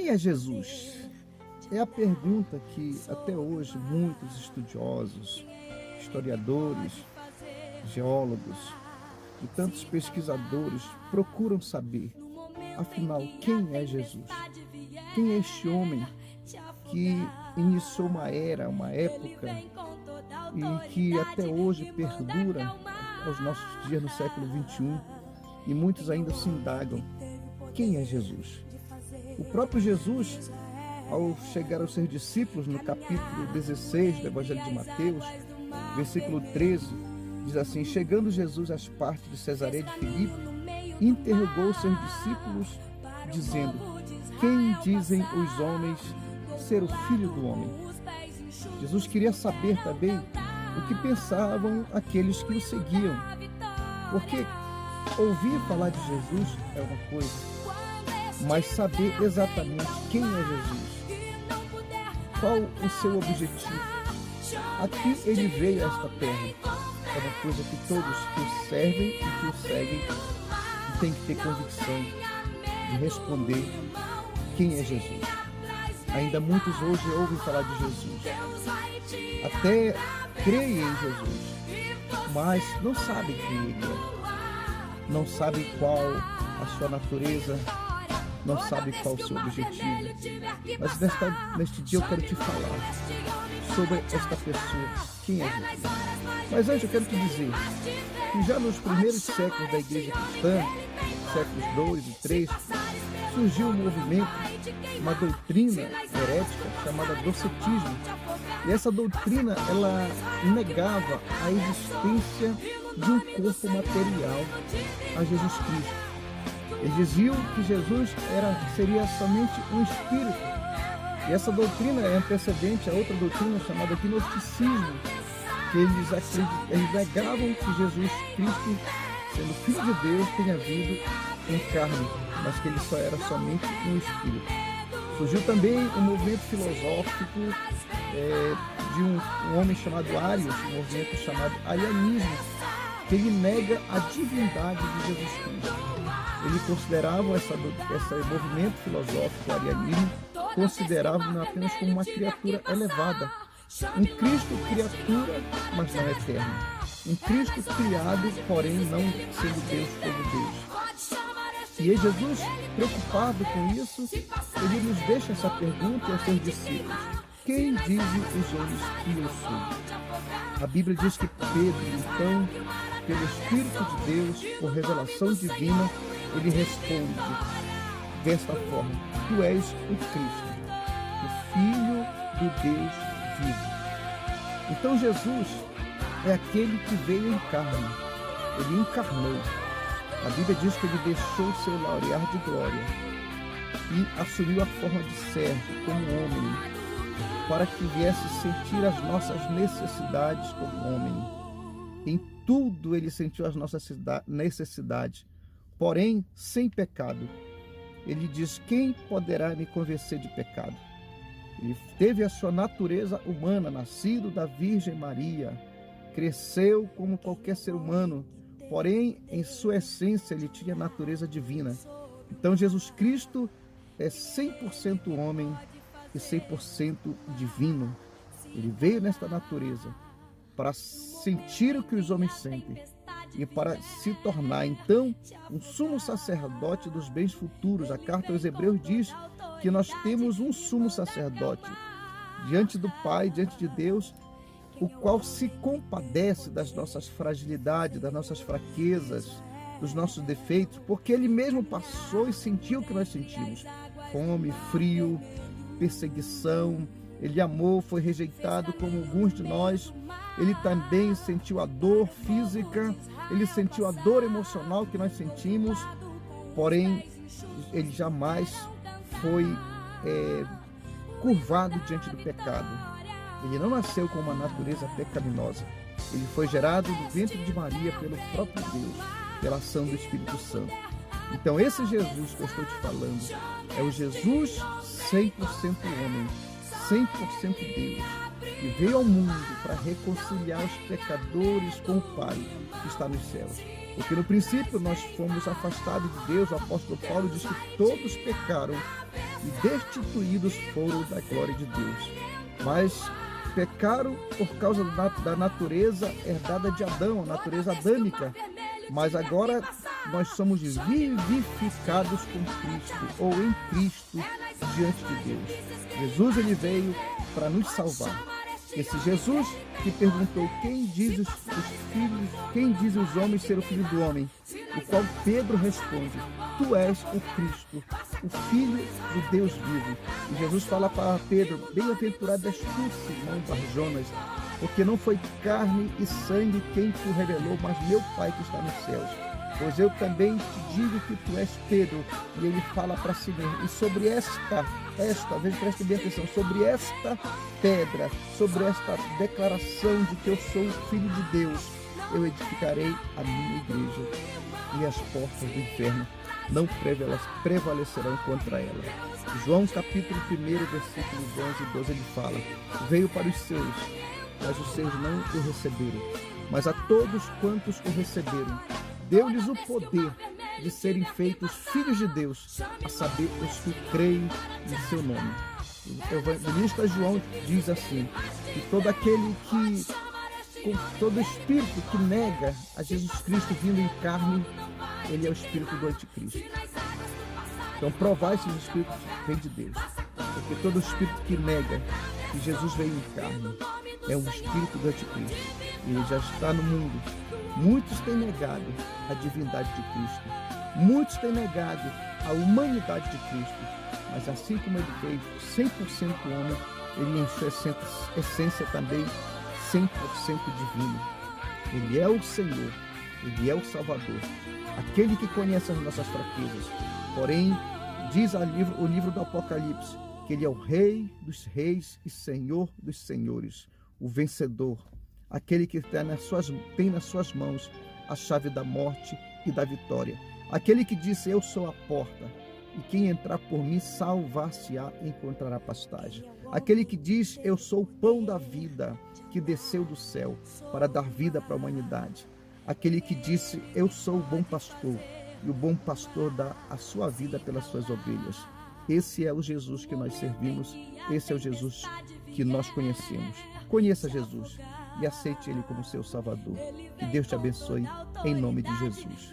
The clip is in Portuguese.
Quem é Jesus? É a pergunta que até hoje muitos estudiosos, historiadores, geólogos e tantos pesquisadores procuram saber. Afinal, quem é Jesus? Quem é este homem que iniciou uma era, uma época e que até hoje perdura aos nossos dias no século XXI e muitos ainda se indagam? Quem é Jesus? O próprio Jesus, ao chegar aos seus discípulos, no capítulo 16 do Evangelho de Mateus, versículo 13, diz assim: chegando Jesus às partes de Cesareia de Filipe, interrogou seus discípulos, dizendo: quem dizem os homens ser o Filho do Homem? Jesus queria saber também o que pensavam aqueles que o seguiam, porque ouvir falar de Jesus é uma coisa, mas saber exatamente quem é Jesus, qual o seu objetivo, aqui ele veio a esta terra, é uma coisa que todos que o servem e que o seguem têm que ter convicção de responder quem é Jesus. Ainda muitos hoje ouvem falar de Jesus, até creem em Jesus, mas não sabem quem ele é, não sabem qual a sua natureza, não sabem qual o seu objetivo. Mas neste dia eu quero te falar sobre esta pessoa, quem é Jesus. Mas antes eu quero te dizer que já nos primeiros séculos da igreja cristã, séculos 2 e 3, surgiu um movimento, uma doutrina herética chamada docetismo. E essa doutrina, ela negava a existência de um corpo material a Jesus Cristo. Eles diziam que Jesus seria somente um espírito. E essa doutrina é antecedente a outra doutrina chamada gnosticismo, que eles negavam que Jesus Cristo, sendo Filho de Deus, tenha vindo em carne, mas que ele só era somente um espírito. Surgiu também um movimento filosófico de um homem chamado Arius, um movimento chamado arianismo, que ele nega a divindade de Jesus Cristo. Ele considerava esse movimento filosófico, o arianismo, considerava apenas como uma criatura elevada. Um Cristo criatura, mas não eterno. Um Cristo criado, porém não sendo Deus como Deus. E Jesus, preocupado com isso, ele nos deixa essa pergunta aos seus discípulos: quem dizem os homens que eu sou? A Bíblia diz que Pedro, então, pelo Espírito de Deus, por revelação divina, ele responde desta forma: tu és o Cristo, o Filho do Deus vivo. Então Jesus é aquele que veio em carne, ele encarnou. A Bíblia diz que ele deixou seu laurear de glória e assumiu a forma de servo, como homem, para que viesse sentir as nossas necessidades como homem. Em tudo ele sentiu as nossas necessidades, porém sem pecado. Ele diz: quem poderá me convencer de pecado? Ele teve a sua natureza humana, nascido da Virgem Maria, cresceu como qualquer ser humano, porém em sua essência ele tinha natureza divina. Então Jesus Cristo é 100% homem e 100% divino. Ele veio nesta natureza para sentir o que os homens sentem e para se tornar, então, um sumo sacerdote dos bens futuros. A carta aos Hebreus diz que nós temos um sumo sacerdote diante do Pai, diante de Deus, o qual se compadece das nossas fragilidades, das nossas fraquezas, dos nossos defeitos, porque ele mesmo passou e sentiu o que nós sentimos: fome, frio, perseguição. Ele amou, foi rejeitado como alguns de nós. Ele também sentiu a dor física, ele sentiu a dor emocional que nós sentimos, porém ele jamais foi curvado diante do pecado. Ele não nasceu com uma natureza pecaminosa. Ele foi gerado do ventre de Maria pelo próprio Deus, pela ação do Espírito Santo. Então esse Jesus que eu estou te falando é o Jesus 100% homem, 100% Deus, que veio ao mundo para reconciliar os pecadores com o Pai que está nos céus. Porque no princípio nós fomos afastados de Deus. O apóstolo Paulo diz que todos pecaram e destituídos foram da glória de Deus. Mas pecaram por causa da natureza herdada de Adão, a natureza adâmica. Mas agora nós somos vivificados com Cristo, ou em Cristo, diante de Deus. Jesus, ele veio para nos salvar. Esse Jesus que perguntou quem diz os homens ser o Filho do Homem, o qual Pedro responde: tu és o Cristo, o Filho do Deus vivo. E Jesus fala para Pedro: bem-aventurado és tu, Simão Barjonas, porque não foi carne e sangue quem te revelou, mas meu Pai que está nos céus. Pois eu também te digo que tu és Pedro. E ele fala para si mesmo. E sobre esta, preste bem atenção, sobre esta pedra, sobre esta declaração de que eu sou o Filho de Deus, eu edificarei a minha igreja. E as portas do inferno não prevalecerão contra ela. João capítulo 1, versículos 11 e 12, ele fala: veio para os seus, mas os seus não o receberam. Mas a todos quantos o receberam, deu-lhes o poder de serem feitos filhos de Deus, a saber, os que creem em seu nome. O evangelista João diz assim, que todo espírito que nega a Jesus Cristo vindo em carne, ele é o espírito do anticristo. Então provai se os espíritos vêm de Deus, porque todo espírito que nega que Jesus veio em carne é um espírito do anticristo. Ele já está no mundo. Muitos têm negado a divindade de Cristo. Muitos têm negado a humanidade de Cristo. Mas assim como ele veio 100% homem, ele em sua essência também 100% divino. Ele é o Senhor, ele é o Salvador, aquele que conhece as nossas fraquezas. Porém, diz o livro do Apocalipse, que ele é o Rei dos reis e Senhor dos senhores, o vencedor, aquele que tem nas suas mãos a chave da morte e da vitória. Aquele que disse: eu sou a porta, e quem entrar por mim salvar-se-á e encontrará pastagem. Aquele que diz: eu sou o pão da vida, que desceu do céu para dar vida para a humanidade. Aquele que disse: eu sou o bom pastor, e o bom pastor dá a sua vida pelas suas ovelhas. Esse é o Jesus que nós servimos, esse é o Jesus que nós conhecemos. Conheça Jesus e aceite Ele como seu Salvador. Que Deus te abençoe, em nome de Jesus.